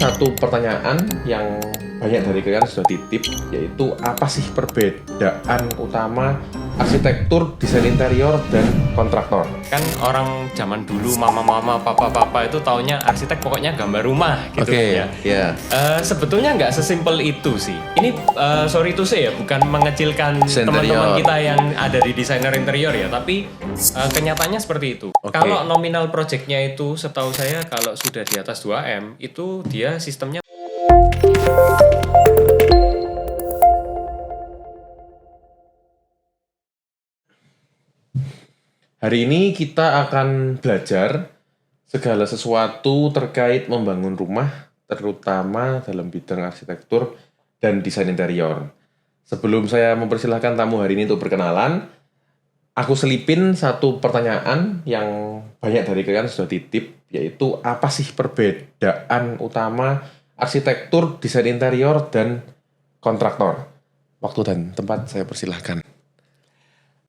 satu pertanyaan yang banyak dari kalian sudah titip, yaitu apa sih perbedaan utama arsitektur, desain interior, dan kontraktor? Kan orang zaman dulu mama-mama, papa-papa itu taunya arsitek pokoknya gambar rumah gitu ya. Yeah. Sebetulnya nggak sesimpel itu sih. Ini sorry to say ya, bukan mengecilkan Desain teman-teman interior. kita yang ada di desainer interior ya, tapi kenyataannya seperti itu. Kalau nominal projectnya itu setahu saya kalau sudah di atas 2M itu dia sistemnya. Hari ini kita akan belajar segala sesuatu terkait membangun rumah, terutama dalam bidang arsitektur dan desain interior. Sebelum saya mempersilahkan tamu hari ini untuk berkenalan, aku selipin satu pertanyaan yang banyak dari kalian sudah titip, yaitu apa sih perbedaan utama arsitektur, desain interior, dan kontraktor? Waktu dan tempat saya persilahkan.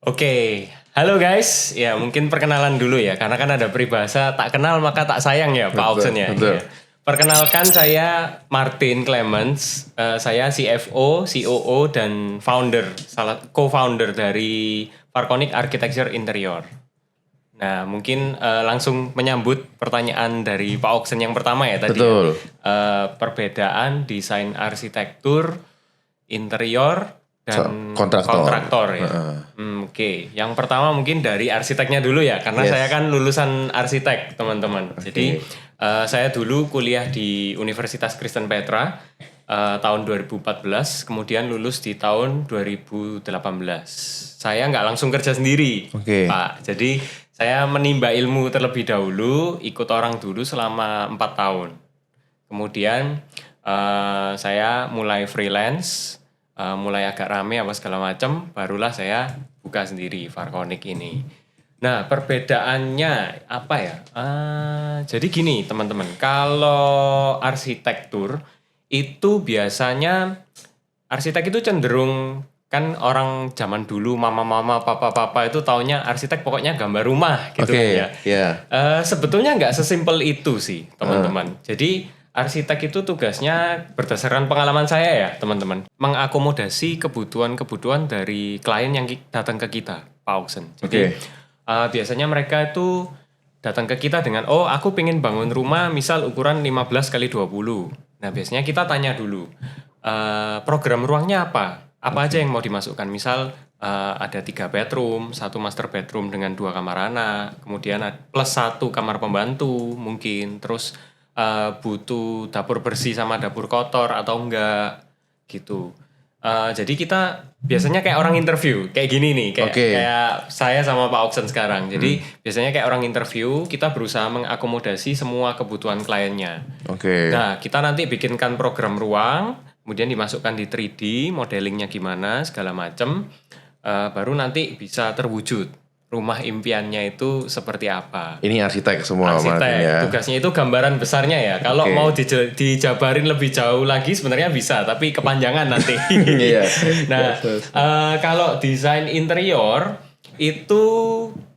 Oke, halo guys. Ya mungkin perkenalan dulu ya, karena kan ada peribahasa tak kenal maka tak sayang ya, Pak Auksen ya. Betul. Ya. Perkenalkan, saya Martin Clemens. Saya CFO, COO, dan co-founder dari Farconic Architecture Interior. Nah, mungkin langsung menyambut pertanyaan dari Pak Auksen yang pertama ya tadi. Betul. Perbedaan desain arsitektur, interior, dan kontraktor ya. Oke. Yang pertama mungkin dari arsiteknya dulu ya, karena saya kan lulusan arsitek, teman-teman. Jadi saya dulu kuliah di Universitas Kristen Petra tahun 2014, kemudian lulus di tahun 2018. Saya nggak langsung kerja sendiri, Pak. Jadi saya menimba ilmu terlebih dahulu, ikut orang dulu selama 4 tahun. Kemudian saya mulai freelance, mulai agak rame apa segala macam, barulah saya buka sendiri Farconic ini. Nah, perbedaannya apa ya? Jadi gini teman-teman, kalau arsitektur itu biasanya arsitek itu cenderung, kan orang zaman dulu mama-mama, papa-papa itu taunya arsitek pokoknya gambar rumah gitu ya. Sebetulnya nggak sesimpel itu sih teman-teman. Jadi arsitek itu tugasnya berdasarkan pengalaman saya ya teman-teman, mengakomodasi kebutuhan-kebutuhan dari klien yang datang ke kita, Pak Auksen. Jadi biasanya mereka itu datang ke kita dengan, oh aku pengen bangun rumah misal ukuran 15 kali 20. Nah biasanya kita tanya dulu, program ruangnya apa? Apa aja yang mau dimasukkan? Misal ada 3 bedroom, 1 master bedroom dengan 2 kamar anak, kemudian plus 1 kamar pembantu mungkin, terus butuh dapur bersih sama dapur kotor atau enggak gitu. Jadi kita biasanya kayak orang interview, kayak gini nih, kayak saya sama Pak Auksen sekarang. Jadi biasanya kayak orang interview, kita berusaha mengakomodasi semua kebutuhan kliennya. Nah, kita nanti bikinkan program ruang, kemudian dimasukkan di 3D, modelingnya gimana, segala macam, baru nanti bisa terwujud. Rumah impiannya itu seperti apa. Ini arsitek semua. Arsitek, ya. Tugasnya itu gambaran besarnya ya. Kalau mau dijabarin lebih jauh lagi sebenarnya bisa, tapi kepanjangan nanti. Nah, kalau desain interior itu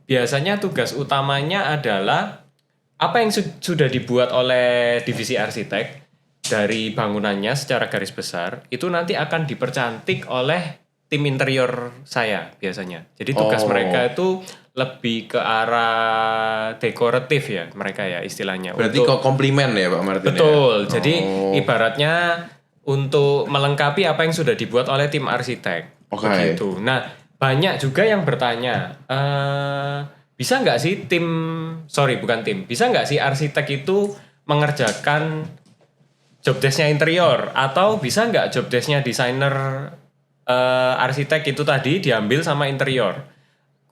biasanya tugas utamanya adalah apa yang sudah dibuat oleh divisi arsitek dari bangunannya secara garis besar, itu nanti akan dipercantik oleh tim interior saya biasanya. Jadi tugas mereka itu lebih ke arah dekoratif ya mereka ya istilahnya. Berarti kok komplimen ya Pak Martin? Betul. Ya? Jadi ibaratnya untuk melengkapi apa yang sudah dibuat oleh tim arsitek. Gitu. Nah banyak juga yang bertanya, bisa nggak sih bisa nggak sih arsitek itu mengerjakan job desk-nya interior, atau bisa nggak job desk-nya desainer arsitek itu tadi diambil sama interior?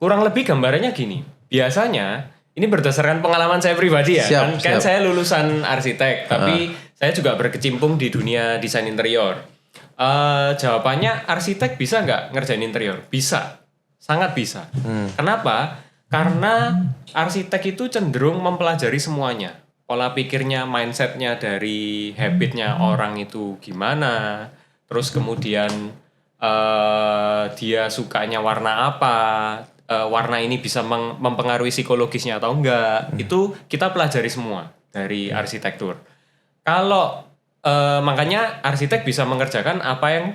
Kurang lebih gambarannya gini. Biasanya ini berdasarkan pengalaman saya pribadi ya. Kan saya lulusan arsitek, tapi saya juga berkecimpung di dunia desain interior. Jawabannya, arsitek bisa nggak ngerjain interior? Bisa, sangat bisa. Kenapa? Karena arsitek itu cenderung mempelajari semuanya. Pola pikirnya, mindsetnya, dari habitnya orang itu gimana. Terus kemudian dia sukanya warna apa, warna ini bisa mempengaruhi psikologisnya atau enggak, itu kita pelajari semua dari arsitektur. Kalau makanya arsitek bisa mengerjakan apa yang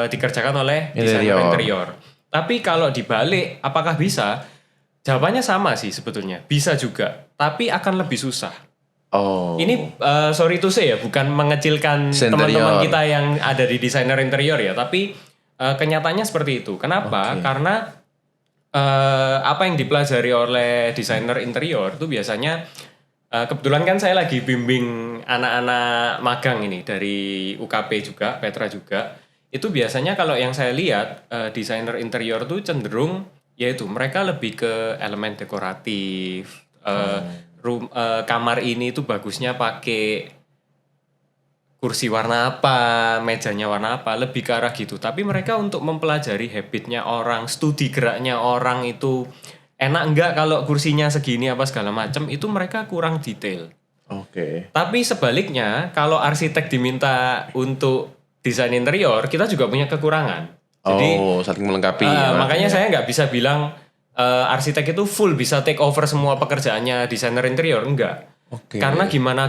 dikerjakan oleh desainer interior. Tapi kalau dibalik, apakah bisa? Jawabannya sama sih sebetulnya. Bisa juga, tapi akan lebih susah. Ini sorry to say ya, bukan mengecilkan teman-teman kita yang ada di desainer interior ya, tapi kenyataannya seperti itu. Kenapa? Karena apa yang dipelajari oleh desainer interior itu biasanya kebetulan kan saya lagi bimbing anak-anak magang ini dari UKP juga, Petra juga. Itu biasanya kalau yang saya lihat desainer interior tuh cenderung yaitu mereka lebih ke elemen dekoratif. Kamar ini tuh bagusnya pakai kursi warna apa, mejanya warna apa, lebih ke arah gitu. Tapi mereka untuk mempelajari habitnya orang, studi geraknya orang itu enak enggak kalau kursinya segini apa segala macam, itu mereka kurang detail. Tapi sebaliknya, kalau arsitek diminta untuk desain interior, kita juga punya kekurangan. Jadi saling melengkapi. Makanya saya nggak bisa bilang arsitek itu full bisa take over semua pekerjaannya desainer interior, enggak. Karena gimana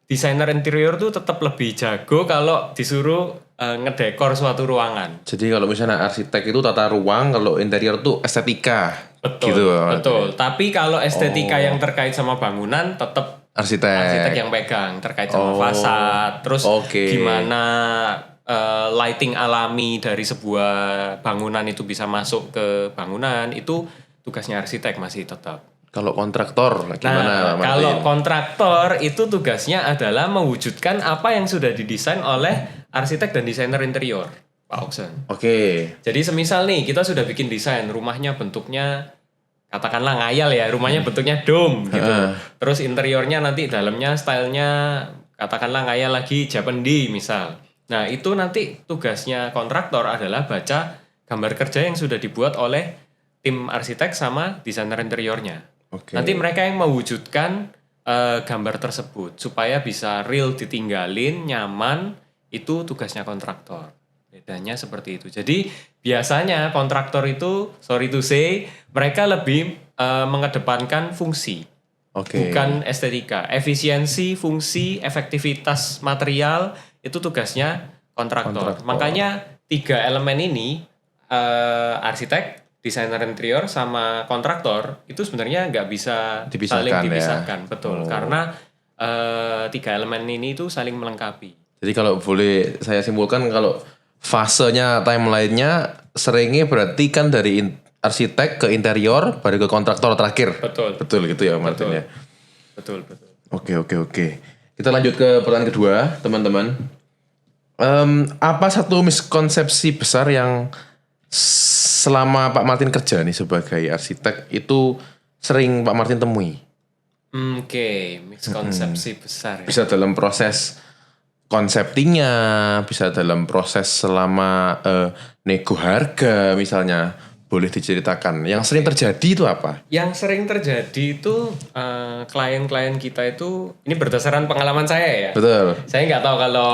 desainer interior tuh tetap lebih jago kalau disuruh ngedekor suatu ruangan. Jadi kalau misalnya arsitek itu tata ruang, kalau interior tuh estetika. Betul, gitu, betul. Tapi kalau estetika yang terkait sama bangunan tetap arsitek yang pegang, terkait sama fasad. Terus gimana lighting alami dari sebuah bangunan itu bisa masuk ke bangunan, itu tugasnya arsitek masih tetap. Kalau kontraktor gimana? Kalau kontraktor itu tugasnya adalah mewujudkan apa yang sudah didesain oleh arsitek dan desainer interior, Pak Oksen. Jadi semisal nih kita sudah bikin desain rumahnya bentuknya katakanlah ngayal ya, rumahnya bentuknya dome gitu. Terus interiornya nanti dalamnya stylenya katakanlah ngayal lagi Japandi misal. Nah itu nanti tugasnya kontraktor adalah baca gambar kerja yang sudah dibuat oleh tim arsitek sama desainer interiornya. Nanti mereka yang mewujudkan gambar tersebut supaya bisa real ditinggalin, nyaman, itu tugasnya kontraktor. Bedanya seperti itu. Jadi biasanya kontraktor itu, sorry to say, mereka lebih mengedepankan fungsi, bukan estetika. Efisiensi, fungsi, efektivitas material itu tugasnya kontraktor. Makanya 3 elemen ini, arsitek, desainer interior sama kontraktor itu sebenarnya nggak bisa saling dipisahkan, betul. Karena 3 elemen ini itu saling melengkapi. Jadi kalau boleh saya simpulkan, kalau fasenya timeline-nya seringnya berarti kan dari arsitek ke interior baru ke kontraktor terakhir. Betul gitu ya Martin ya. Betul. Oke. Kita lanjut ke pertanyaan kedua, teman-teman. Apa satu miskonsepsi besar yang selama Pak Martin kerja nih sebagai arsitek itu sering Pak Martin temui? Miskonsepsi besar ya. Bisa dalam proses konseptingnya, bisa dalam proses selama nego harga misalnya. Boleh diceritakan yang sering terjadi itu apa? Yang sering terjadi itu klien-klien kita itu, ini berdasarkan pengalaman saya ya. Betul. Saya nggak tahu kalau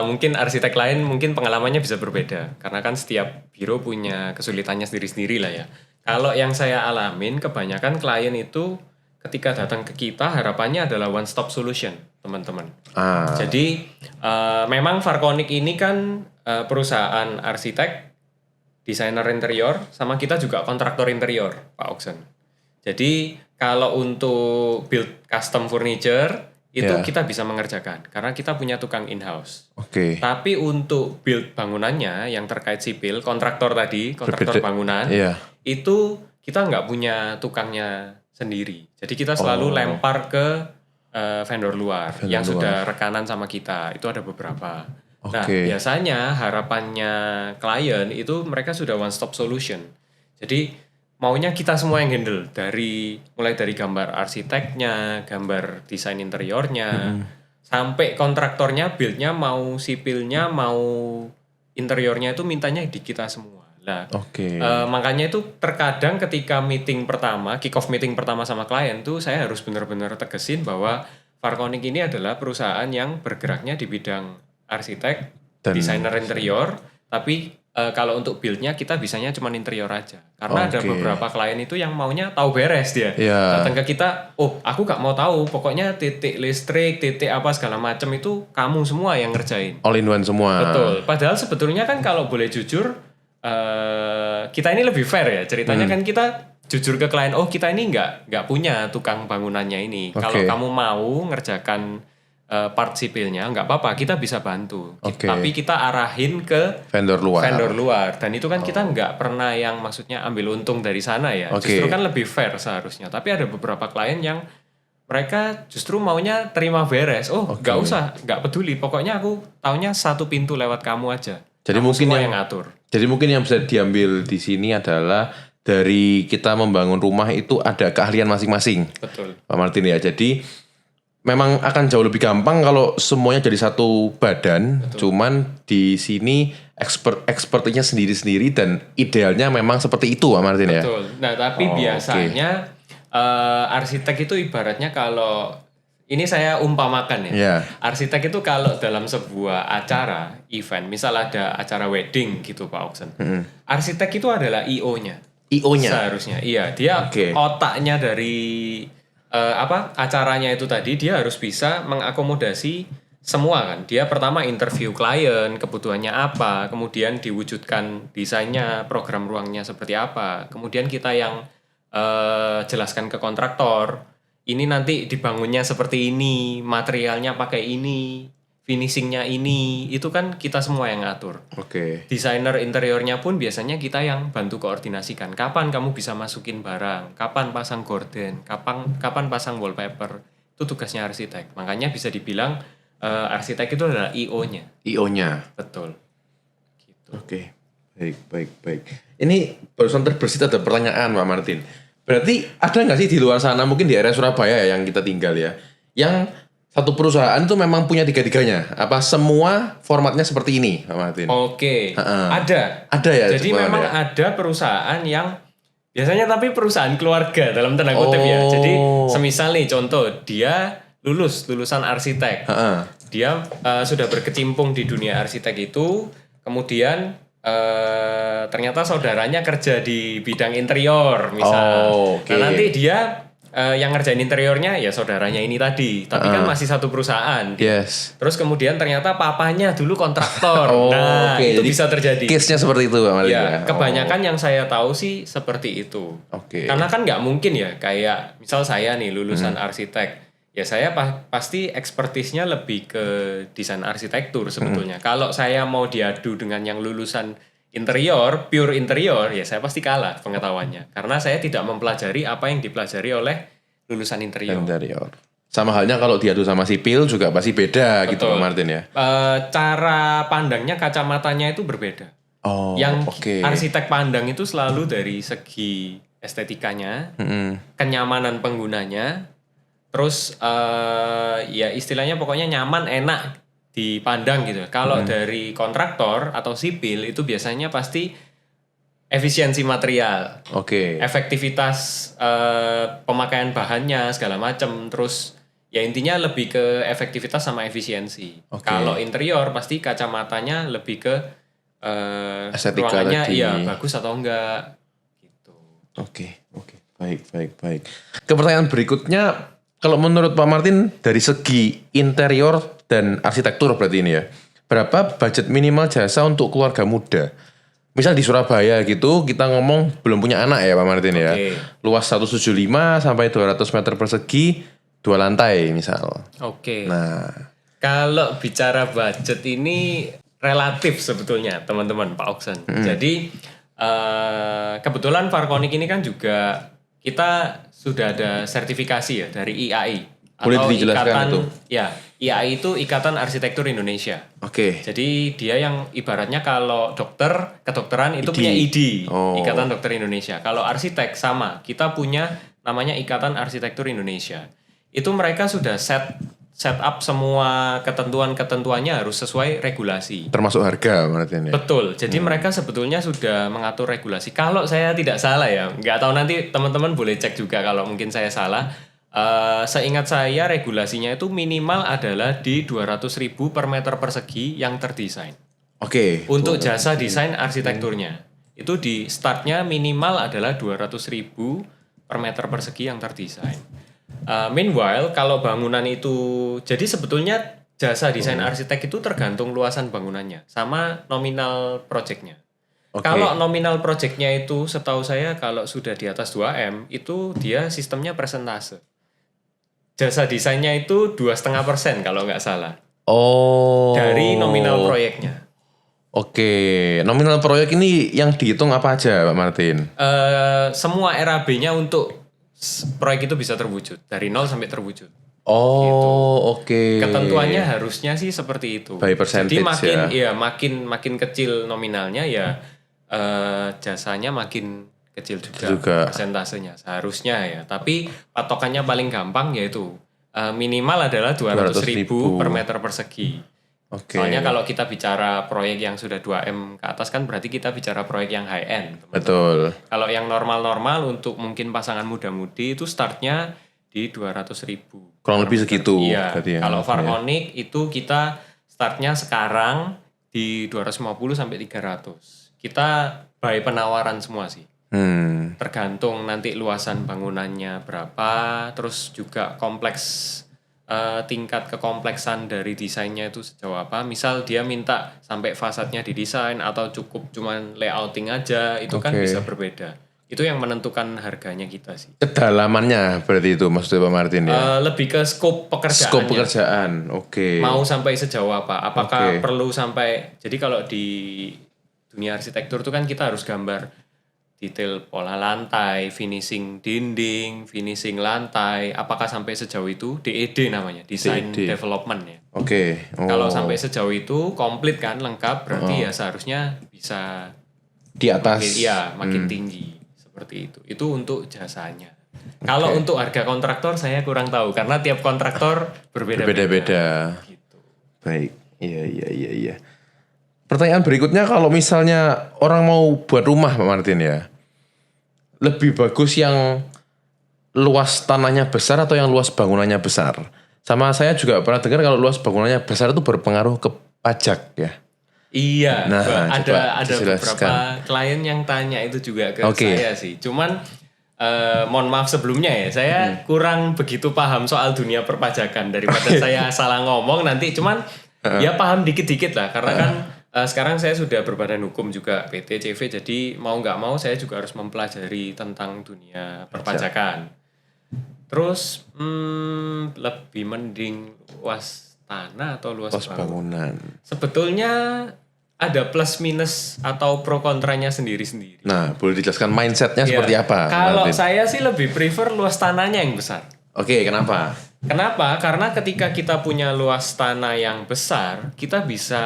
mungkin arsitek lain mungkin pengalamannya bisa berbeda. Karena kan setiap biro punya kesulitannya sendiri-sendiri lah ya. Kalau yang saya alamin, kebanyakan klien itu ketika datang ke kita harapannya adalah one stop solution, teman-teman. Jadi memang Farconic ini kan perusahaan arsitek, desainer interior, sama kita juga kontraktor interior, Pak Oksen. Jadi kalau untuk build custom furniture itu kita bisa mengerjakan karena kita punya tukang in-house. Tapi untuk build bangunannya yang terkait sipil, kontraktor tadi, kontraktor bangunan, itu kita nggak punya tukangnya sendiri. Jadi kita selalu lempar ke vendor luar yang sudah rekanan sama kita. Itu ada beberapa. Nah, biasanya harapannya klien itu mereka sudah one stop solution. Jadi maunya kita semua yang handle, mulai dari gambar arsiteknya, gambar desain interiornya, sampai kontraktornya, buildnya, mau sipilnya, mau interiornya itu mintanya di kita semua. Nah, makanya itu terkadang ketika meeting pertama, kick off meeting pertama sama klien tuh saya harus benar-benar tegesin bahwa Farconic ini adalah perusahaan yang bergeraknya di bidang arsitek, desainer interior, tapi kalau untuk build-nya kita bisanya cuma interior aja. Karena ada Oke. beberapa klien itu yang maunya tahu beres dia. Iya. Datang ke kita, oh aku gak mau tahu, pokoknya titik listrik, titik apa segala macam itu kamu semua yang ngerjain. All in one semua. Betul. Padahal sebetulnya kan kalau boleh jujur, kita ini lebih fair ya. Ceritanya kan kita jujur ke klien, oh kita ini nggak punya tukang bangunannya ini. Kalau Oke. kamu mau ngerjakan part sipilnya, nggak apa-apa, kita bisa bantu. Oke. Tapi kita arahin ke Vendor luar. Dan itu kan kita nggak pernah yang maksudnya ambil untung dari sana ya. Oke. Justru kan lebih fair seharusnya. Tapi ada beberapa klien yang mereka justru maunya terima beres. Oh, nggak usah, nggak peduli. Pokoknya aku taunya satu pintu lewat kamu aja. Jadi Kamu mungkin semua yang ngatur. Jadi mungkin yang bisa diambil di sini adalah dari kita membangun rumah itu ada keahlian masing-masing. Betul. Pak Martin ya. Jadi memang akan jauh lebih gampang kalau semuanya jadi satu badan. Cuman di sini expertnya sendiri-sendiri dan idealnya memang seperti itu Pak Martin ya. Betul. Nah, tapi biasanya arsitek itu ibaratnya kalau ini saya umpamakan ya. Iya. Arsitek itu kalau dalam sebuah acara, event, misal ada acara wedding gitu Pak Oksen. Arsitek itu adalah IO-nya. IO-nya. Seharusnya. Iya, dia Oke. otaknya dari acaranya itu tadi dia harus bisa mengakomodasi semua kan. Dia pertama interview klien, kebutuhannya apa, kemudian diwujudkan desainnya, program ruangnya seperti apa. Kemudian kita yang jelaskan ke kontraktor, ini nanti dibangunnya seperti ini, materialnya pakai ini, finishingnya ini, itu kan kita semua yang ngatur. Oke. Desainer interiornya pun biasanya kita yang bantu koordinasikan. Kapan kamu bisa masukin barang, kapan pasang gorden, kapan pasang wallpaper. Itu tugasnya arsitek. Makanya bisa dibilang arsitek itu adalah IO-nya. IO-nya. Betul. Gitu. Oke. Baik. Ini barusan terbersit ada pertanyaan Pak Martin. Berarti ada nggak sih di luar sana, mungkin di area Surabaya ya yang kita tinggal ya, yang satu perusahaan tuh memang punya tiga-tiganya? Apa semua formatnya seperti ini, Pak Martin? Oke. Ada. Ada ya. Jadi semua memang ada. ada perusahaan yang biasanya tapi perusahaan keluarga dalam tanda kutip ya. Jadi semisal nih contoh dia lulusan arsitek. Dia sudah berkecimpung di dunia arsitek itu, kemudian ternyata saudaranya kerja di bidang interior misal. Oke. Nah nanti dia yang ngerjain interiornya ya saudaranya ini tadi, tapi kan masih satu perusahaan. Yes. Terus kemudian ternyata papanya dulu kontraktor. Nah, oke. itu Jadi bisa terjadi. Case-nya seperti itu Pak Martin ya. Ya, kebanyakan yang saya tahu sih seperti itu. Oke. Karena kan nggak mungkin ya, kayak misal saya nih lulusan arsitek, ya saya pasti ekspertisnya lebih ke desain arsitektur sebetulnya. Kalau saya mau diadu dengan yang lulusan interior, pure interior, ya saya pasti kalah pengetahuannya. Karena saya tidak mempelajari apa yang dipelajari oleh lulusan interior. Sama halnya kalau diadu sama sipil juga pasti beda gitu Betul. Pak Martin ya. Cara pandangnya, kacamatanya itu berbeda. Oh, Yang oke. arsitek pandang itu selalu dari segi estetikanya, kenyamanan penggunanya, terus ya istilahnya pokoknya nyaman, enak dipandang gitu. Kalau dari kontraktor atau sipil itu biasanya pasti efisiensi material, Oke. efektivitas pemakaian bahannya segala macam, terus ya intinya lebih ke efektivitas sama efisiensi. Oke. Kalau interior pasti kacamatanya lebih ke Estetika ruangannya tadi. iya bagus atau enggak gitu. Oke. Baik. Ke pertanyaan berikutnya, kalau menurut Pak Martin dari segi interior dan arsitektur berarti ini ya, berapa budget minimal jasa untuk keluarga muda? Misal di Surabaya gitu, kita ngomong belum punya anak ya Pak Martin ya. Oke. Luas 175 sampai 200 meter persegi, 2 lantai misal. Oke. Nah, Kalau bicara budget ini relatif sebetulnya teman-teman Pak Oksen. Jadi kebetulan Farkonik ini kan juga kita sudah ada sertifikasi ya dari IAI. Boleh Atau dijelaskan ikatan, itu? Ya, IAI itu Ikatan Arsitektur Indonesia. oke. Jadi dia yang ibaratnya kalau dokter, kedokteran itu ID. punya ID, Oh. Ikatan Dokter Indonesia. Kalau arsitek sama, kita punya namanya Ikatan Arsitektur Indonesia. Itu mereka sudah set up semua ketentuan-ketentuannya harus sesuai regulasi. Termasuk harga Pak Martin ya. Betul. Jadi mereka sebetulnya sudah mengatur regulasi. Kalau saya tidak salah ya, nggak tahu nanti teman-teman boleh cek juga kalau mungkin saya salah. Seingat saya regulasinya itu minimal adalah di 200.000 per meter persegi yang terdesain. Oke. Untuk jasa desain arsitekturnya. Itu di startnya minimal adalah 200.000 per meter persegi yang terdesain. Meanwhile, kalau bangunan itu, jadi sebetulnya jasa desain arsitek itu tergantung luasan bangunannya sama nominal projectnya. Oke. Kalau nominal projectnya itu setahu saya kalau sudah di atas 2M itu dia sistemnya persentase. Jasa desainnya itu 2,5% kalau nggak salah Oh. dari nominal proyeknya. Oke, nominal proyek ini yang dihitung apa aja, Pak Martin? Semua RAB-nya untuk proyek itu bisa terwujud dari 0 sampai terwujud. Oh, oke. Ketentuannya harusnya sih seperti itu. By percentage Jadi makin kecil nominalnya ya jasanya makin kecil juga persentasenya seharusnya ya. Tapi patokannya paling gampang yaitu minimal adalah 200.000 per meter persegi. Oke. Soalnya kalau kita bicara proyek yang sudah 2M ke atas kan berarti kita bicara proyek yang high end. Betul. Kalau yang normal-normal untuk mungkin pasangan muda-mudi itu startnya di 200.000. Kurang lebih segitu. Iya. Ya. Kalau Farmonic itu kita startnya sekarang di 250 sampai 300. Kita by penawaran semua sih. Tergantung nanti luasan bangunannya berapa, terus juga kompleks tingkat kekompleksan dari desainnya itu sejauh apa. Misal dia minta sampai fasadnya didesain atau cukup cuman layouting aja, itu kan bisa berbeda. Itu yang menentukan harganya kita sih. Kedalamannya berarti itu maksudnya Pak Martin ya? Lebih ke scope pekerjaannya. Scope pekerjaan, oke. Mau sampai sejauh apa? Apakah perlu sampai, jadi kalau di dunia arsitektur itu kan kita harus gambar detail pola lantai, finishing dinding, finishing lantai, apakah sampai sejauh itu? DED namanya, design development ya. Oke. Kalau sampai sejauh itu komplit kan, lengkap, berarti ya seharusnya bisa di atas. makin tinggi seperti itu. Itu untuk jasanya. Kalau untuk harga kontraktor saya kurang tahu karena tiap kontraktor berbeda-beda. Gitu. Baik, iya. Pertanyaan berikutnya, kalau misalnya orang mau buat rumah Pak Martin ya, lebih bagus yang luas tanahnya besar atau yang luas bangunannya besar? Sama saya juga pernah dengar kalau luas bangunannya besar itu berpengaruh ke pajak ya. Iya, ada dijelaskan. beberapa klien yang tanya itu juga ke saya sih. Cuman mohon maaf sebelumnya ya, saya kurang begitu paham soal dunia perpajakan daripada saya salah ngomong nanti. Cuman ya paham dikit-dikit lah karena kan sekarang saya sudah berbadan hukum juga PT CV, jadi mau nggak mau saya juga harus mempelajari tentang dunia perpajakan. Terus lebih mending luas tanah atau luas bangunan? Sebetulnya ada plus minus atau pro kontranya sendiri-sendiri. Nah, boleh dijelaskan mindsetnya seperti apa? Kalau saya sih lebih prefer luas tanahnya yang besar. Oke, kenapa? Kenapa? Karena ketika kita punya luas tanah yang besar, kita bisa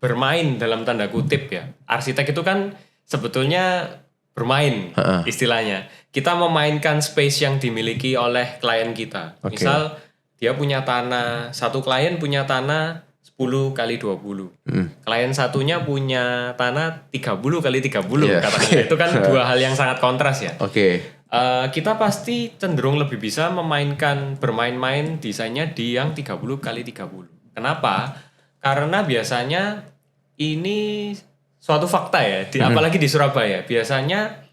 bermain dalam tanda kutip ya. Arsitek itu kan sebetulnya bermain istilahnya. Kita memainkan space yang dimiliki oleh klien kita. Misal dia punya tanah, satu klien punya tanah 10 kali 20. Klien satunya punya tanah 30 kali 30 katakanlah. Itu kan dua hal yang sangat kontras ya. Kita pasti cenderung lebih bisa bermain-main desainnya di yang 30 kali 30. Kenapa? Karena biasanya ini suatu fakta ya, apalagi di Surabaya. Biasanya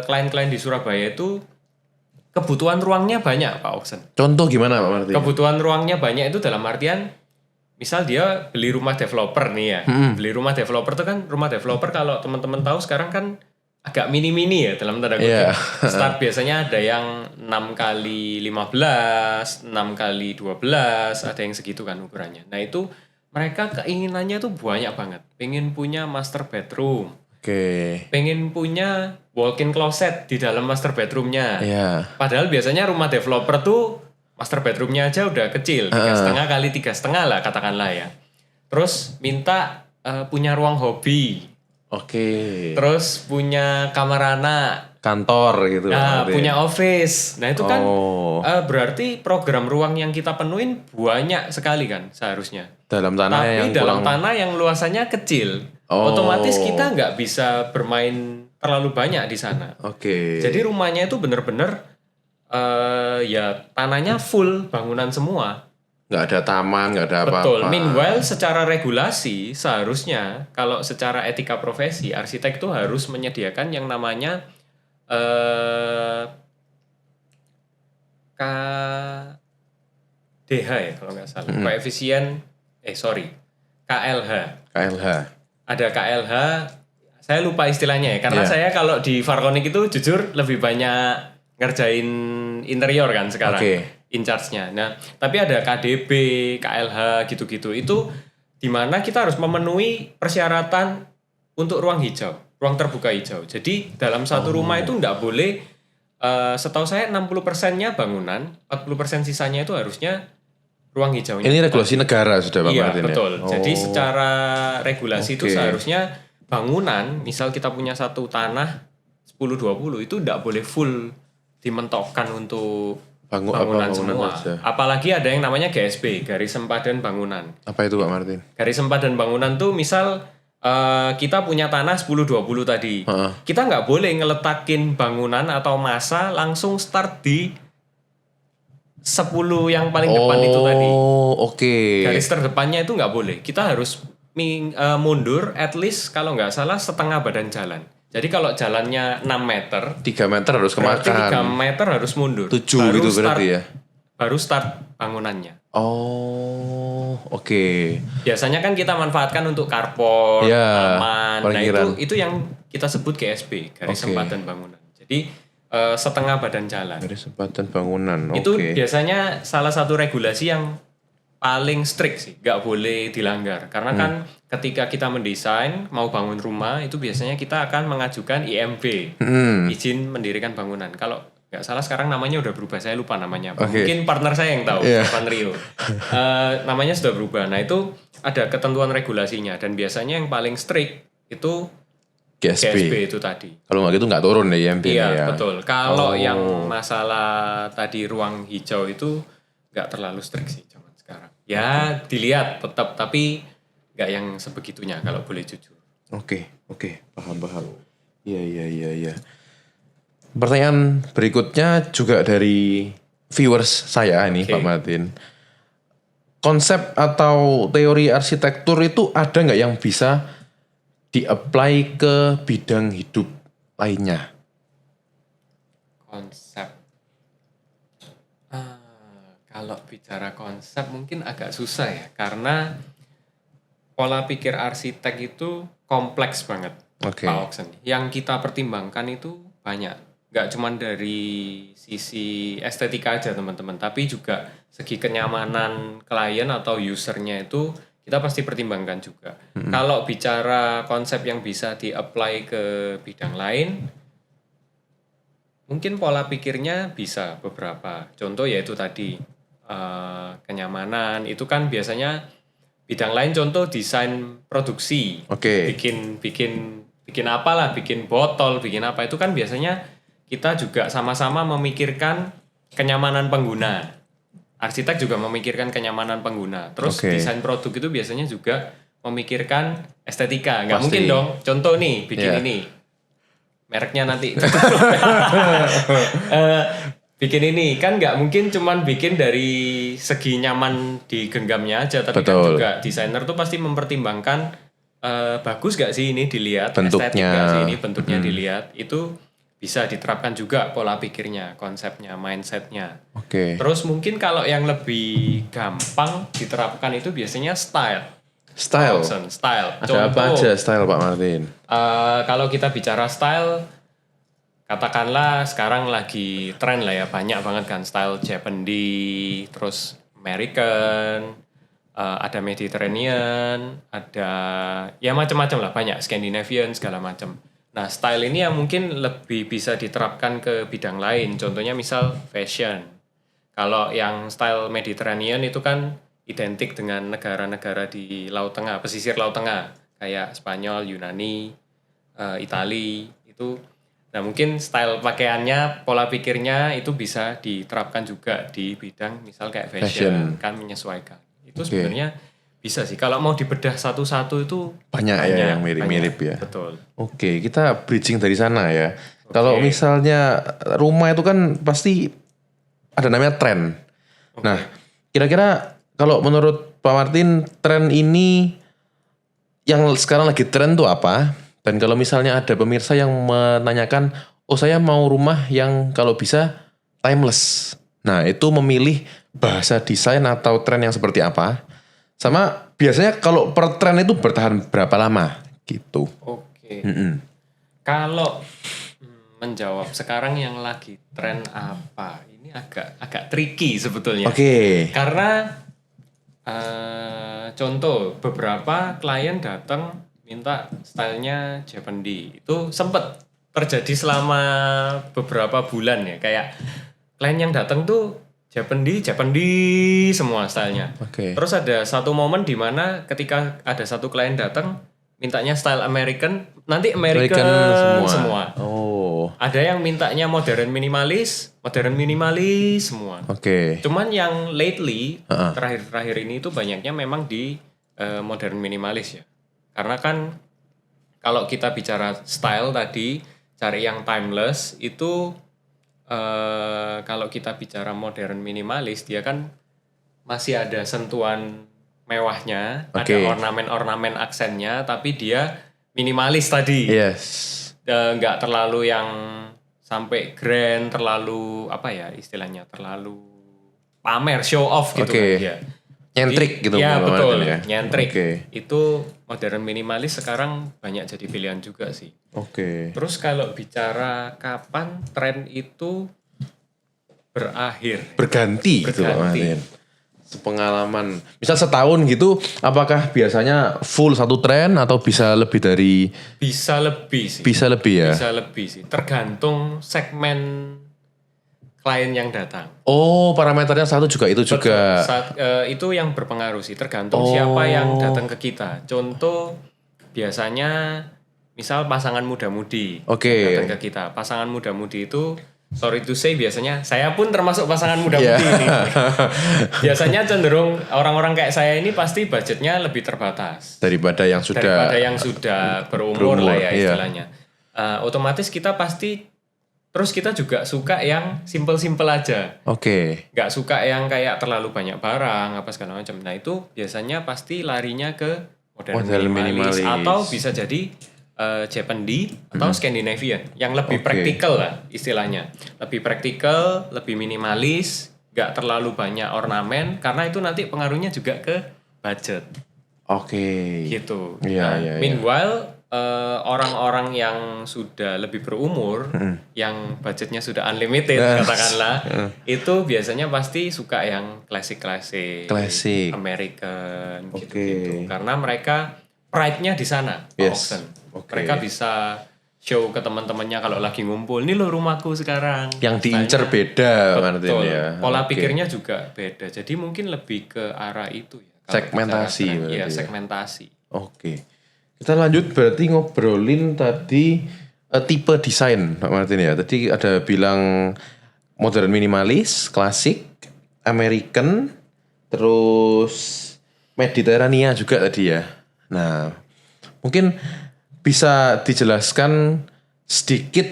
klien-klien di Surabaya itu kebutuhan ruangnya banyak, Pak Oksen. Contoh gimana Pak Martin? Kebutuhan ruangnya banyak itu dalam artian, misal dia beli rumah developer nih ya. Beli rumah developer itu kan, rumah developer kalau teman-teman tahu sekarang kan agak mini-mini ya dalam tanda kutip. Start biasanya ada yang 6 kali 15, 6 kali 12, ada yang segitu kan ukurannya. Nah itu mereka keinginannya tuh banyak banget. Pengen punya master bedroom. Pengen punya walk-in closet di dalam master bedroomnya. Padahal biasanya rumah developer tuh master bedroomnya aja udah kecil. 3,5 kali 3,5 lah katakanlah ya. Terus minta punya ruang hobi. Terus punya kamar anak. Kantor gitu. Nah, punya office. Nah itu kan berarti program ruang yang kita penuhin banyak sekali kan seharusnya. Tapi dalam tanah yang luasannya kecil. Otomatis kita nggak bisa bermain terlalu banyak di sana. Jadi rumahnya itu bener-bener ya tanahnya full bangunan semua. nggak ada taman, nggak ada apa-apa. Betul. Meanwhile, secara regulasi seharusnya kalau secara etika profesi arsitek itu harus menyediakan yang namanya KDH ya kalau nggak salah. Koefisien KLH. KLH. Ada KLH. Saya lupa istilahnya ya karena saya kalau di Farkonik itu jujur lebih banyak ngerjain interior kan sekarang. In charge-nya. Nah, tapi ada KDB, KLH gitu-gitu. Itu di mana kita harus memenuhi persyaratan untuk ruang hijau, ruang terbuka hijau. Jadi dalam satu rumah itu enggak boleh setahu saya 60%-nya bangunan, 40% sisanya itu harusnya ruang hijaunya. Ini regulasi negara sudah Pak Martin. Iya, betul. Jadi secara regulasi itu seharusnya bangunan, misal kita punya satu tanah 10-20 itu enggak boleh full dimentokkan untuk bangunan semua. Apalagi ada yang namanya GSB, garis sempadan bangunan. Apa itu Pak Martin? Garis sempadan bangunan tuh misal kita punya tanah 10-20 tadi. Kita nggak boleh ngeletakin bangunan atau masa langsung start di 10 yang paling depan itu tadi. Garis terdepannya itu nggak boleh. Kita harus mundur at least kalau nggak salah setengah badan jalan. Jadi kalau jalannya 6 meter, 3 meter harus kemakan. 3 meter harus mundur. 7 gitu berarti ya? Baru start bangunannya. Biasanya kan kita manfaatkan untuk carport, taman. Nah itu yang kita sebut GSB, garis sempatan bangunan. Jadi setengah badan jalan. Garis sempatan bangunan. Itu biasanya salah satu regulasi yang paling strict sih, nggak boleh dilanggar. Karena kan ketika kita mendesain mau bangun rumah itu biasanya kita akan mengajukan IMB, izin mendirikan bangunan. Kalau nggak salah sekarang namanya udah berubah, saya lupa namanya. Mungkin partner saya yang tahu, Pak Rio. Namanya sudah berubah. Nah itu ada ketentuan regulasinya dan biasanya yang paling strict itu GSB itu tadi. Kalau nggak gitu nggak turun ya IMB. Iya betul. Kalau yang masalah tadi ruang hijau itu nggak terlalu strict sih zaman sekarang. Ya dilihat tetap tapi nggak yang sebegitunya kalau boleh jujur. Oke, paham. Iya. Pertanyaan berikutnya juga dari viewers saya ini Pak Martin. Konsep atau teori arsitektur itu ada nggak yang bisa di-apply ke bidang hidup lainnya? Konsep. Kalau bicara konsep mungkin agak susah ya karena pola pikir arsitek itu kompleks banget, Pak Oksen. Yang kita pertimbangkan itu banyak. Gak cuma dari sisi estetika aja teman-teman, tapi juga segi kenyamanan klien atau usernya itu kita pasti pertimbangkan juga. Kalau bicara konsep yang bisa di-apply ke bidang lain, mungkin pola pikirnya bisa beberapa. Contoh yaitu tadi kenyamanan, itu kan biasanya bidang lain contoh desain produksi. Bikin apalah, bikin botol, bikin apa, itu kan biasanya kita juga sama-sama memikirkan kenyamanan pengguna. Arsitek juga memikirkan kenyamanan pengguna. Terus desain produk itu biasanya juga memikirkan estetika. Nggak mungkin dong, contoh nih, bikin ini. Mereknya nanti. Bikin ini, kan nggak mungkin cuman bikin dari segi nyaman di genggamnya aja. Tapi kan juga desainer tuh pasti mempertimbangkan bagus nggak sih ini dilihat. Bentuknya. Estetik nggak sih ini bentuknya dilihat. Itu bisa diterapkan juga pola pikirnya, konsepnya, mindsetnya. Terus mungkin kalau yang lebih gampang diterapkan itu biasanya style. Style. Ada apa aja style Pak Martin? Kalau kita bicara style, katakanlah sekarang lagi tren lah ya, banyak banget kan style Japanese, terus American, ada Mediterranean, ada ya macam-macam lah, banyak Scandinavian segala macam. Nah, style ini yang mungkin lebih bisa diterapkan ke bidang lain. Contohnya misal fashion. Kalau yang style Mediterranean itu kan identik dengan negara-negara di Laut Tengah, pesisir Laut Tengah. Kayak Spanyol, Yunani, Itali. Itu. Nah, mungkin style pakaiannya, pola pikirnya itu bisa diterapkan juga di bidang misal kayak fashion. Kan menyesuaikan. Itu sebenarnya bisa sih. Kalau mau dibedah satu-satu itu banyak ya yang mirip-mirip ya. Betul. Kita bridging dari sana ya. Kalau misalnya rumah itu kan pasti ada namanya tren. Nah, kira-kira kalau menurut Pak Martin tren ini yang sekarang lagi tren tuh apa? Dan kalau misalnya ada pemirsa yang menanyakan, oh saya mau rumah yang kalau bisa timeless. Nah itu memilih bahasa desain atau tren yang seperti apa? Sama biasanya kalau per tren itu bertahan berapa lama gitu. Oke. Mm-mm. Kalau menjawab sekarang yang lagi tren apa? Ini agak tricky sebetulnya. Oke. Karena contoh beberapa klien datang minta stylenya Japanese. Itu sempet terjadi selama beberapa bulan ya. Kayak klien yang datang tuh Japanese semua stylenya. Oke. Terus ada satu momen di mana ketika ada satu klien datang mintanya style American, nanti American, semua. Oh. Ada yang mintanya modern minimalis semua. Oke. Cuman yang lately terakhir-terakhir ini itu banyaknya memang di modern minimalis ya. Karena kan kalau kita bicara style tadi cari yang timeless itu kalau kita bicara modern minimalis dia kan masih ada sentuhan mewahnya, ada Oke. ornamen-ornamen aksennya, tapi dia minimalis tadi. Yes. Nggak terlalu yang sampai grand, terlalu apa ya istilahnya, terlalu pamer, show off gitu Oke. kan dia. Nyentrik gitu. Ya Pak betul, Martin ya. nyentrik. Oke. Itu modern minimalis sekarang banyak jadi pilihan juga sih. Oke. Terus kalau bicara kapan tren itu berakhir. Berganti gitu Pak Berganti. Martin. Sepengalaman. Misal setahun gitu, apakah biasanya full satu tren atau bisa lebih dari Bisa lebih sih. bisa lebih ya? Bisa lebih sih. Tergantung segmen klien yang datang. Oh, parameternya satu juga itu juga. Itu yang berpengaruh sih. Tergantung Oh. siapa yang datang ke kita. Contoh biasanya misal pasangan muda-mudi Oke. yang datang ke kita. Pasangan muda-mudi itu sorry to say biasanya saya pun termasuk pasangan muda-mudi Iya. ini. Biasanya cenderung orang-orang kayak saya ini pasti budgetnya lebih terbatas Daripada yang sudah daripada yang sudah berumur lah ya iya. istilahnya. Otomatis kita pasti terus kita juga suka yang simple-simple aja. Oke. Nggak suka yang kayak terlalu banyak barang apa segala macam. Nah itu biasanya pasti larinya ke modern Modern minimalis minimalis. atau bisa jadi Japanese atau Scandinavian yang lebih Oke. praktikal lah istilahnya. Lebih praktikal, lebih minimalis, nggak terlalu banyak ornamen karena itu nanti pengaruhnya juga ke budget Oke. gitu. Iya, iya, iya. Meanwhile orang-orang yang sudah lebih berumur, yang budgetnya sudah unlimited katakanlah, itu biasanya pasti suka yang klasik-klasik, Klasik. American, Oke. gitu-gitu. Karena mereka pride-nya di sana, Pak Yes. Oksen. Oke. Mereka bisa show ke teman-temannya kalau lagi ngumpul, ini loh rumahku sekarang. Yang diincer Stylenya. beda Martin Betul. ya. Pola Oke. pikirnya juga beda. Jadi mungkin lebih ke arah itu ya. Kalau Segmentasi bicara tren. berarti Iya, ya. segmentasi. Oke. Kita lanjut berarti ngobrolin tadi tipe desain Pak Martin ya. Tadi ada bilang modern minimalis, klasik, American, terus Mediterania juga tadi ya. Nah, mungkin bisa dijelaskan sedikit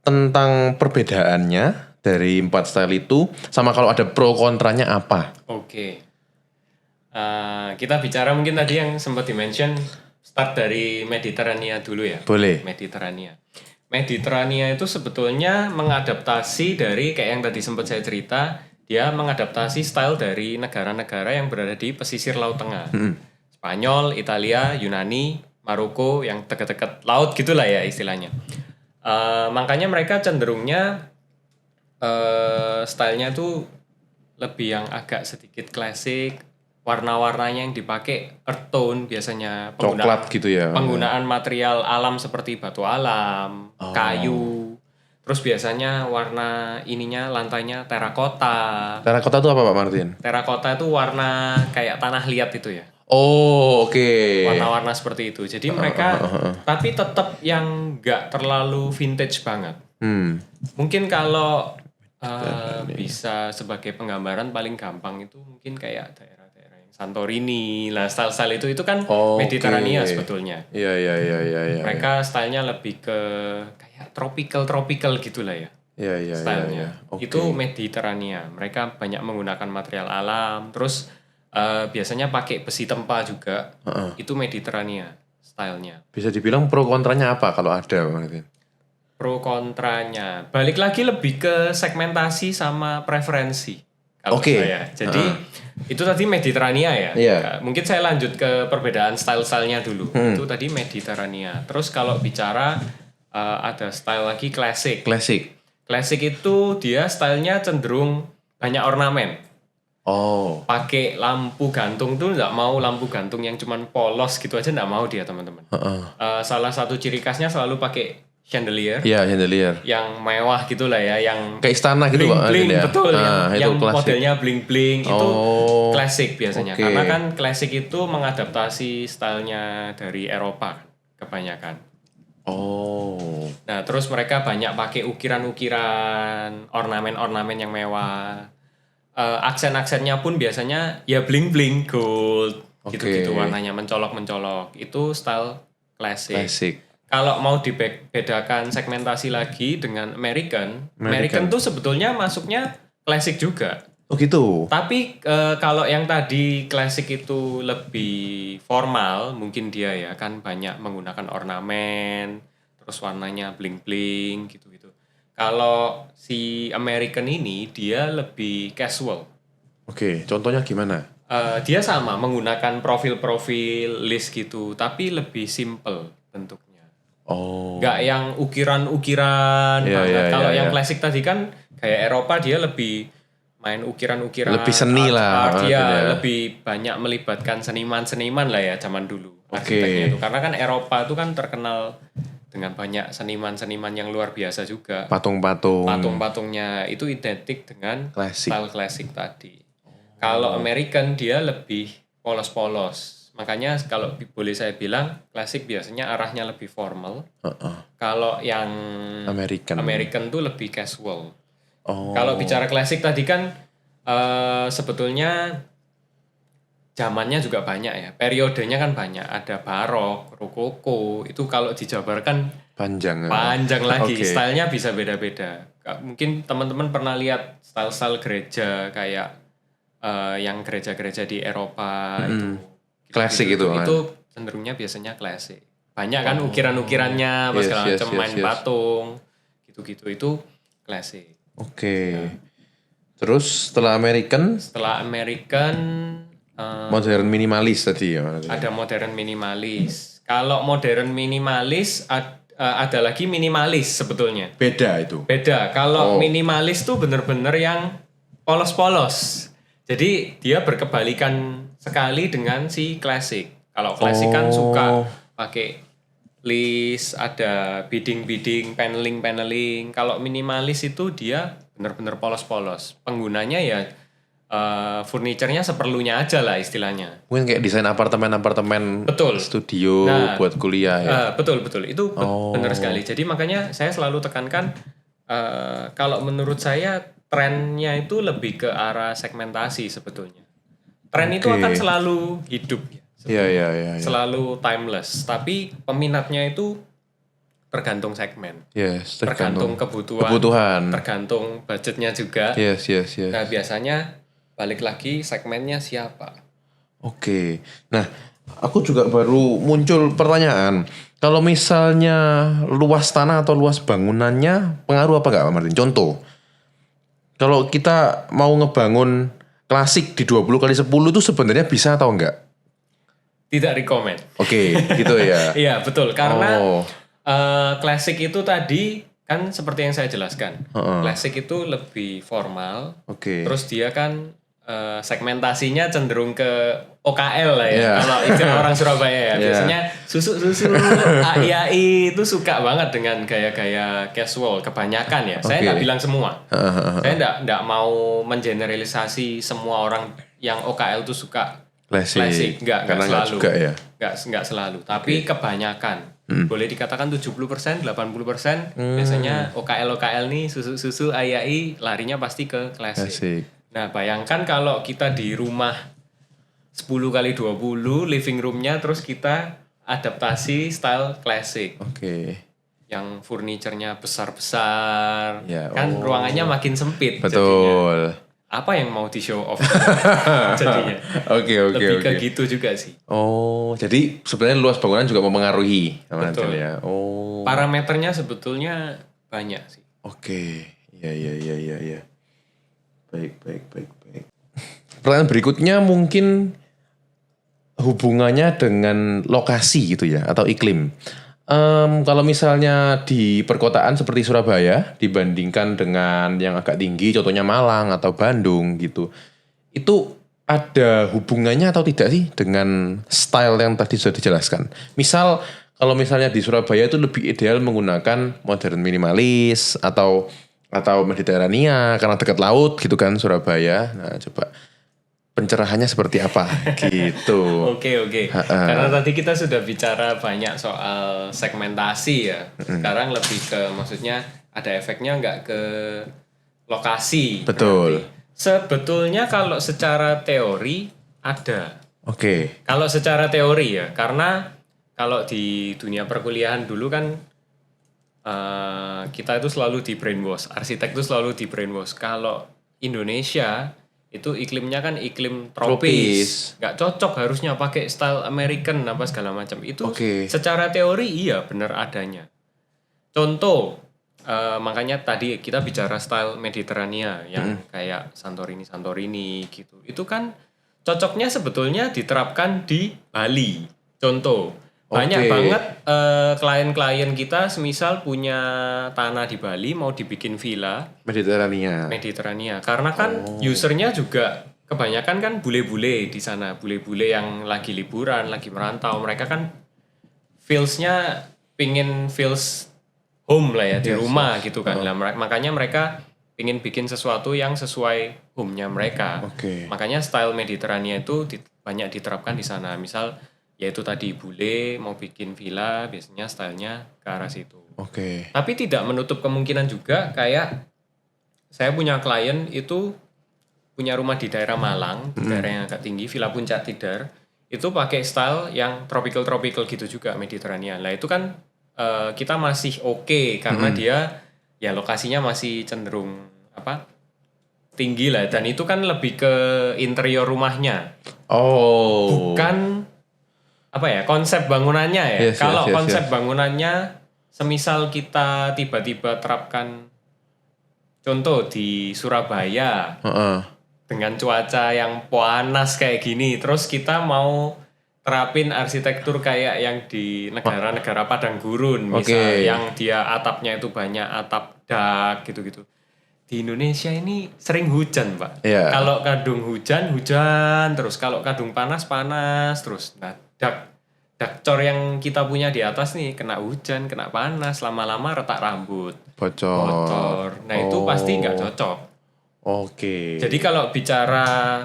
tentang perbedaannya dari 4 style itu, sama kalau ada pro kontranya apa? Oke. Kita bicara mungkin tadi yang sempat di-mention start dari Mediterania dulu ya. Boleh. Mediterania. Mediterania itu sebetulnya mengadaptasi dari kayak yang tadi sempat saya cerita, dia mengadaptasi style dari negara-negara yang berada di pesisir Laut Tengah. Spanyol, Italia, Yunani, Maroko yang dekat-dekat laut gitulah ya istilahnya. Makanya mereka cenderungnya stylenya tuh lebih yang agak sedikit klasik, warna-warnanya yang dipakai earth tone biasanya, Coklat gitu ya. penggunaan material alam seperti batu alam, kayu, terus biasanya warna ininya lantainya terakota. Terakota itu apa Pak Martin? Terakota itu warna kayak tanah liat itu ya, Oh, oke. warna-warna seperti itu. Jadi mereka tapi tetap yang nggak terlalu vintage banget. Mungkin kalau bisa sebagai penggambaran paling gampang itu mungkin kayak daerah-daerah yang Santorini lah, style-style itu kan Oke. Mediterania sebetulnya. Iya. Mereka stylenya lebih ke kayak tropical gitulah ya Iya. stylenya. Oke. Itu Mediterania. Mereka banyak menggunakan material alam. Terus biasanya pakai besi tempa juga. Itu Mediterania stylenya. Bisa dibilang pro kontranya apa kalau ada, Bang Martin? Pro kontranya, balik lagi lebih ke segmentasi sama preferensi kalau Oke. saya. Jadi itu tadi Mediterania ya. Iya. Mungkin saya lanjut ke perbedaan style-stylenya dulu. Itu tadi Mediterania. Terus kalau bicara ada style lagi klasik. Klasik. Klasik itu dia stylenya cenderung banyak ornamen. Oh. Pakai lampu gantung tuh nggak mau lampu gantung yang cuman polos gitu aja nggak mau dia teman-teman. Salah satu ciri khasnya selalu pakai chandelier. Iya, chandelier. Yang mewah gitulah ya, yang kayak istana gitu, Pak. bling bling, betul, yang klasik. modelnya bling bling itu klasik biasanya. Oke. Karena kan klasik itu mengadaptasi stylenya dari Eropa kebanyakan. Oh. Nah, terus mereka banyak pakai ukiran-ukiran, ornamen-ornamen yang mewah. Aksen-aksennya pun biasanya ya bling-bling, gold, gitu-gitu warnanya mencolok-mencolok. Itu style klasik. Klasik. Kalau mau dibedakan segmentasi lagi dengan American tuh sebetulnya masuknya klasik juga. Oh gitu. Tapi kalau yang tadi klasik itu lebih formal, mungkin dia ya kan banyak menggunakan ornamen, terus warnanya bling-bling gitu-gitu. Kalau si American ini dia lebih casual. Oke, contohnya gimana? Dia sama menggunakan profil-profil list gitu, tapi lebih simple bentuknya. Oh. Nggak yang ukiran-ukiran banget. Kalau yang klasik tadi kan kayak Eropa dia lebih main ukiran-ukiran, lebih seni lah, lebih banyak melibatkan seniman-seniman lah ya zaman dulu. Oke. Itu karena kan Eropa itu kan terkenal dengan banyak seniman-seniman yang luar biasa juga. Patung-patungnya itu identik dengan style klasik tadi. Kalau American dia lebih polos-polos. Makanya kalau boleh saya bilang klasik biasanya arahnya lebih formal. Kalau yang American tuh lebih casual. Kalau bicara klasik tadi kan sebetulnya zamannya juga banyak ya. Periodenya kan banyak. Ada barok, rokoko. Itu kalau dijabarkan panjang lagi. Stylenya bisa beda-beda. Mungkin teman-teman pernah lihat style-style gereja kayak yang gereja-gereja di Eropa itu. Klasik itu. Itu cenderungnya biasanya klasik. Banyak kan ukiran-ukirannya, segala macam main patung. Gitu-gitu itu klasik. Oke. Terus setelah American modern minimalis tadi ya. Ada modern minimalis. Kalau modern minimalis ada lagi minimalis sebetulnya. Beda itu. Beda. Kalau minimalis tuh bener-bener yang polos-polos. Jadi dia berkebalikan sekali dengan si klasik. Kalau klasik kan suka pakai list, ada bidding, paneling. Kalau minimalis itu dia benar-benar polos-polos. Penggunanya ya furniturnya seperlunya aja lah istilahnya. Mungkin kayak desain apartemen studio buat kuliah ya. Betul. Itu benar sekali. Jadi makanya saya selalu tekankan kalau menurut saya trennya itu lebih ke arah segmentasi sebetulnya. Tren itu akan selalu hidup ya. Iya. Selalu timeless, tapi peminatnya itu tergantung segmen. Yes, tergantung kebutuhan. Tergantung budgetnya juga. Yes. Nah, biasanya balik lagi segmennya siapa. Oke. Nah, aku juga baru muncul pertanyaan. Kalau misalnya luas tanah atau luas bangunannya pengaruh apa enggak, Pak Martin? Contoh. Kalau kita mau ngebangun klasik di 20x10 itu sebenarnya bisa atau enggak? Tidak rekomend. Oke, gitu ya. Iya, betul. Karena klasik itu tadi kan seperti yang saya jelaskan. Klasik itu lebih formal. Terus dia kan segmentasinya cenderung ke OKL lah ya. Kalau istilah orang Surabaya ya. Biasanya susu AI itu suka banget dengan gaya-gaya casual kebanyakan ya. Saya nggak bilang semua. Saya nggak mau mengeneralisasi semua orang yang OKL itu suka klasik. Nggak selalu. Nggak selalu. Tapi kebanyakan. Boleh dikatakan 70%, 80% biasanya OKL nih susu AI larinya pasti ke klasik. Nah, bayangkan kalau kita di rumah 10x20 living roomnya terus kita adaptasi style klasik. Yang furniturnya besar-besar. Kan ruangannya makin sempit jadinya. apa yang mau di show off jadinya. Oke. Lebih ke gitu juga sih. Oh, jadi sebenarnya luas bangunan juga mempengaruhi. Betul. Ya. Oh. Parameternya sebetulnya banyak sih. Oke. Iya. Baik. Pertanyaan berikutnya mungkin hubungannya dengan lokasi gitu ya, atau iklim. Kalau misalnya di perkotaan seperti Surabaya dibandingkan dengan yang agak tinggi, contohnya Malang atau Bandung gitu, itu ada hubungannya atau tidak sih dengan style yang tadi sudah dijelaskan? Misal kalau misalnya di Surabaya itu lebih ideal menggunakan modern minimalis atau Mediterania karena dekat laut gitu kan Surabaya. Nah coba pencerahannya seperti apa gitu. Oke. Karena tadi kita sudah bicara banyak soal segmentasi ya. Sekarang lebih ke maksudnya ada efeknya nggak ke lokasi. Betul. Berarti. Sebetulnya kalau secara teori ada. Oke. Kalau secara teori ya, karena kalau di dunia perkuliahan dulu kan kita itu selalu di brainwash. Arsitek itu selalu di brainwash. Kalau Indonesia itu iklimnya kan iklim tropis. Nggak cocok harusnya pakai style American apa segala macam. Itu secara teori iya benar adanya. Contoh, makanya tadi kita bicara style Mediterania yang kayak Santorini gitu. Itu kan cocoknya sebetulnya diterapkan di Bali. Contoh, banyak banget klien-klien kita semisal punya tanah di Bali mau dibikin villa Mediterania. Karena kan usernya juga kebanyakan kan bule-bule di sana, bule-bule yang lagi liburan, lagi merantau. Mereka kan feels-nya pingin feels home lah ya di rumah gitu kan. Nah, makanya mereka pingin bikin sesuatu yang sesuai home-nya mereka. Makanya style Mediterania itu banyak diterapkan di sana. Misal yaitu tadi bule mau bikin villa biasanya stylenya ke arah situ. Tapi tidak menutup kemungkinan juga kayak saya punya klien itu punya rumah di daerah Malang, di daerah yang agak tinggi, Villa Puncak Tidar, itu pakai style yang tropical gitu juga Mediterania. Lah itu kan kita masih oke karena dia ya lokasinya masih cenderung tinggi lah dan itu kan lebih ke interior rumahnya. Bukan konsep bangunannya ya. Kalau konsep bangunannya semisal kita tiba-tiba terapkan contoh di Surabaya dengan cuaca yang panas kayak gini terus kita mau terapin arsitektur kayak yang di negara-negara padang gurun misal yang dia atapnya itu banyak atap dak gitu-gitu. Di Indonesia ini sering hujan, Pak. Kalau kadung hujan terus, kalau kadung panas terus. Nah, dak cor yang kita punya di atas nih kena hujan, kena panas, lama-lama retak rambut, bocor. Nah, itu pasti nggak cocok. Jadi kalau bicara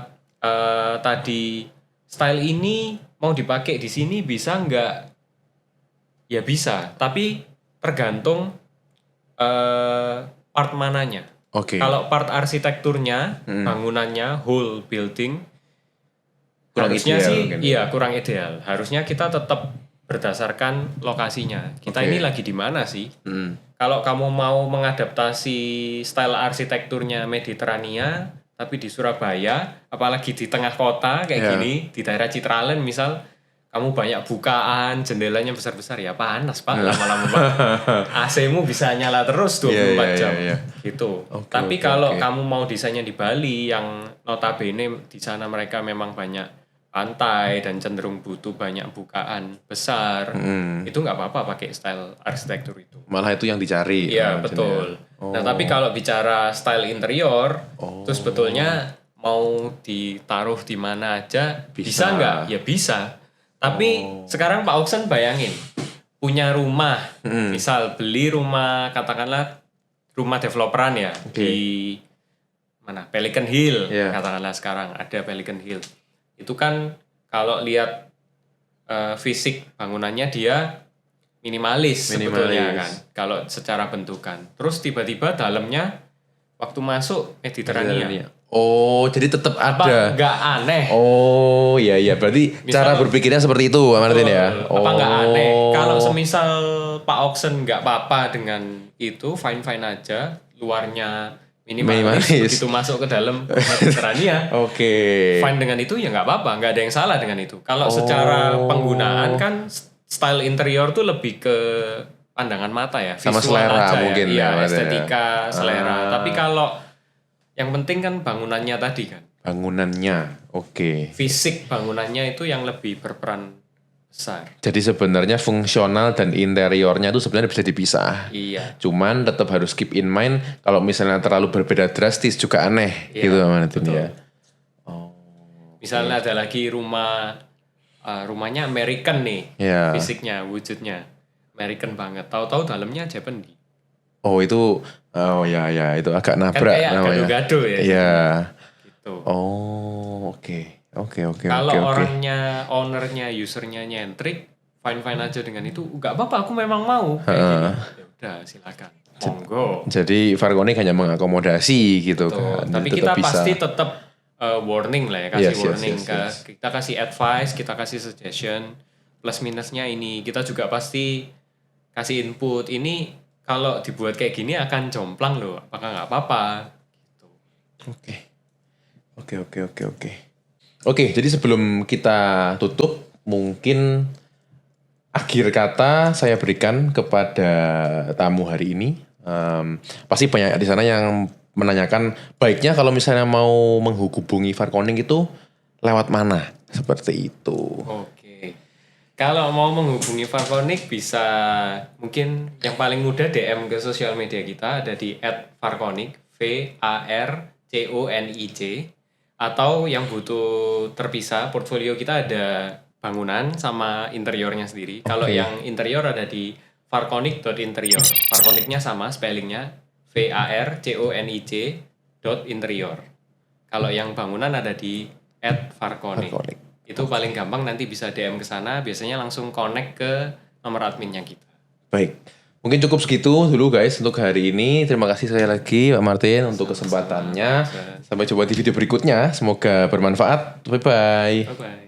tadi style ini mau dipakai di sini bisa nggak? Ya bisa, tapi tergantung part mananya. Kalau part arsitekturnya, bangunannya, whole building, harusnya sih kurang ideal. Harusnya kita tetap berdasarkan lokasinya. Kita ini lagi di mana sih? Kalau kamu mau mengadaptasi style arsitekturnya Mediterania, tapi di Surabaya, apalagi di tengah kota kayak gini, di daerah Citraland misal, kamu banyak bukaan, jendelanya besar-besar ya panas Pak, lama-lama Pak. AC-mu bisa nyala terus 24 jam. Gitu. Tapi kalau kamu mau desainnya di Bali yang notabene di sana mereka memang banyak pantai dan cenderung butuh banyak bukaan besar, itu nggak apa-apa pakai style arsitektur itu. Malah itu yang dicari. Iya, betul. Nah, tapi kalau bicara style interior, itu sebetulnya mau ditaruh di mana aja bisa nggak? Ya bisa. Tapi sekarang Pak Oksen bayangin punya rumah, misal beli rumah katakanlah rumah developeran ya di mana Pelican Hill, katakanlah sekarang ada Pelican Hill. Itu kan kalau lihat fisik bangunannya dia minimalis sebetulnya kan, kalau secara bentukan. Terus tiba-tiba dalamnya waktu masuk Mediterania. Jadi tetap ada. Nggak aneh. Iya. Berarti misal, cara berpikirnya seperti itu, Martin ya. Apa nggak aneh? Kalau semisal Pak Oksen nggak apa-apa dengan itu, fine-fine aja. Luarnya minimalis. Minimalis. Begitu masuk ke dalam Mediterania. Oke. Fine dengan itu ya nggak apa-apa, nggak ada yang salah dengan itu. Kalau secara penggunaan kan style interior tuh lebih ke pandangan mata ya, Sama visual selera aja mungkin ya, ya, estetika, selera. Tapi kalau yang penting kan bangunannya tadi kan, Bangunannya. Oke. fisik bangunannya itu yang lebih berperan besar. Jadi sebenarnya fungsional dan interiornya itu sebenarnya bisa dipisah. Iya. Cuman tetap harus keep in mind kalau misalnya terlalu berbeda drastis juga aneh Iya, gitu teman itu betul. ya. Misalnya ada lagi rumahnya American nih, Ya. fisiknya, wujudnya American banget. Tahu-tahu dalamnya Japanese. Oh itu ya itu agak Kan nabrak kayak namanya. gado-gado ya. Iya. Gitu. Oh, oke. Kalau orangnya, ownernya, usernya nyentrik, fine-fine aja dengan itu. Nggak apa-apa, aku memang mau. Kayak gini. Ya udah, silakan. Monggo. Jadi Fargonic hanya mengakomodasi gitu Tuh, kan. tapi Tetap kita bisa. pasti tetap warning lah ya, kasih Yes, warning yes. kita kasih advice, kita kasih suggestion, plus minusnya ini. Kita juga pasti kasih input. Ini kalau dibuat kayak gini akan jomplang loh, apakah nggak apa-apa? Gitu. Oke, jadi sebelum kita tutup, mungkin akhir kata saya berikan kepada tamu hari ini. Pasti banyak di sana yang menanyakan, baiknya kalau misalnya mau menghubungi Fargonic itu lewat mana? Seperti itu. Oke. Kalau mau menghubungi Fargonic bisa mungkin yang paling mudah DM ke sosial media kita ada di @fargonic VARCONIC, atau yang butuh terpisah portfolio kita ada bangunan sama interiornya sendiri. Kalau yang interior ada di fargonic.interior. Fargonicnya sama spellingnya VARCONIC.interior. Kalau yang bangunan ada di @fargonic. Itu paling gampang, nanti bisa DM ke sana, biasanya langsung connect ke nomor adminnya kita. Baik. Mungkin cukup segitu dulu guys untuk hari ini. Terima kasih sekali lagi Pak Martin untuk kesempatannya. Sampai jumpa di video berikutnya. Semoga bermanfaat. Bye-bye. Bye-bye.